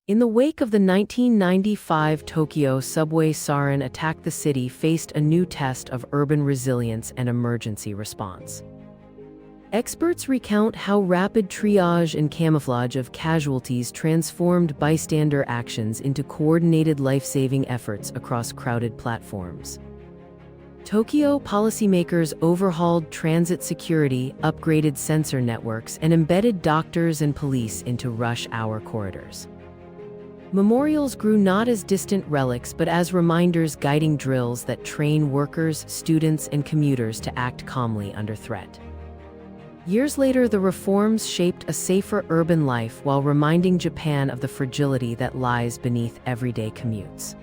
In the wake of the 1995 Tokyo subway Sarin attack, the city faced a new test of urban resilience and emergency response. Experts recount how rapid triage and camouflage of casualties transformed bystander actions into coordinated life-saving efforts across crowded platforms. Tokyo policymakers overhauled transit security, upgraded sensor networks, and embedded doctors and police into rush-hour corridors. Memorials grew not as distant relics but as reminders, guiding drills that train workers, students, and commuters to act calmly under threat. Years later, the reforms shaped a safer urban life while reminding Japan of the fragility that lies beneath everyday commutes.